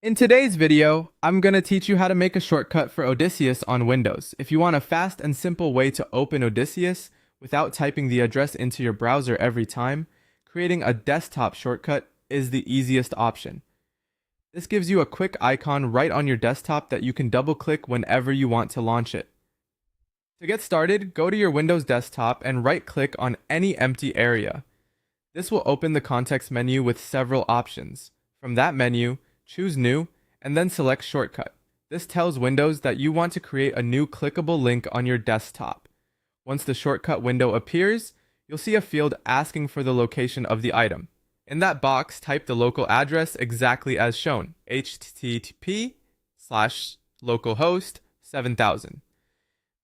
In today's video, I'm going to teach you how to make a shortcut for Odysseus on Windows. If you want a fast and simple way to open Odysseus without typing the address into your browser every time, creating a desktop shortcut is the easiest option. This gives you a quick icon right on your desktop that you can double-click whenever you want to launch it. To get started, go to your Windows desktop and right-click on any empty area. This will open the context menu with several options. From that menu, choose New, and then select Shortcut. This tells Windows that you want to create a new clickable link on your desktop. Once the shortcut window appears, you'll see a field asking for the location of the item. In that box, type the local address exactly as shown, http://localhost 7000.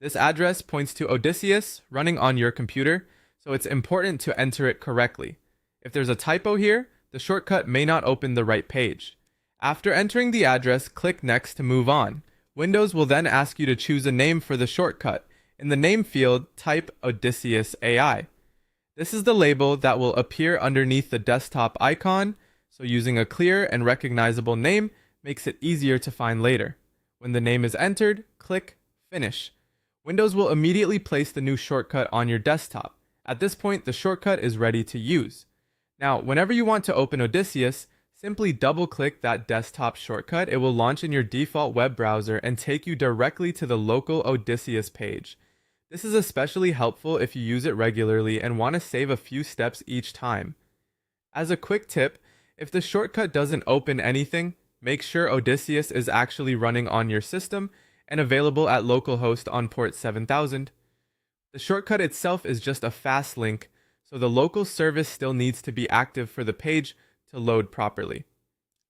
This address points to Odysseus running on your computer, so it's important to enter it correctly. If there's a typo here, the shortcut may not open the right page. After entering the address, click Next to move on. Windows will then ask you to choose a name for the shortcut. In the name field, type Odysseus AI. This is the label that will appear underneath the desktop icon, so using a clear and recognizable name makes it easier to find later. When the name is entered, click Finish. Windows will immediately place the new shortcut on your desktop. At this point, the shortcut is ready to use. Now, whenever you want to open Odysseus, simply double-click that desktop shortcut. It will launch in your default web browser and take you directly to the local Odysseus page. This is especially helpful if you use it regularly and want to save a few steps each time. As a quick tip, if the shortcut doesn't open anything, make sure Odysseus is actually running on your system and available at localhost on port 7000. The shortcut itself is just a fast link, so the local service still needs to be active for the page to load properly.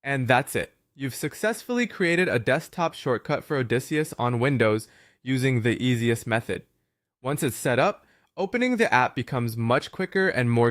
And that's it. You've successfully created a desktop shortcut for Odysseus on Windows using the easiest method. Once it's set up, opening the app becomes much quicker and more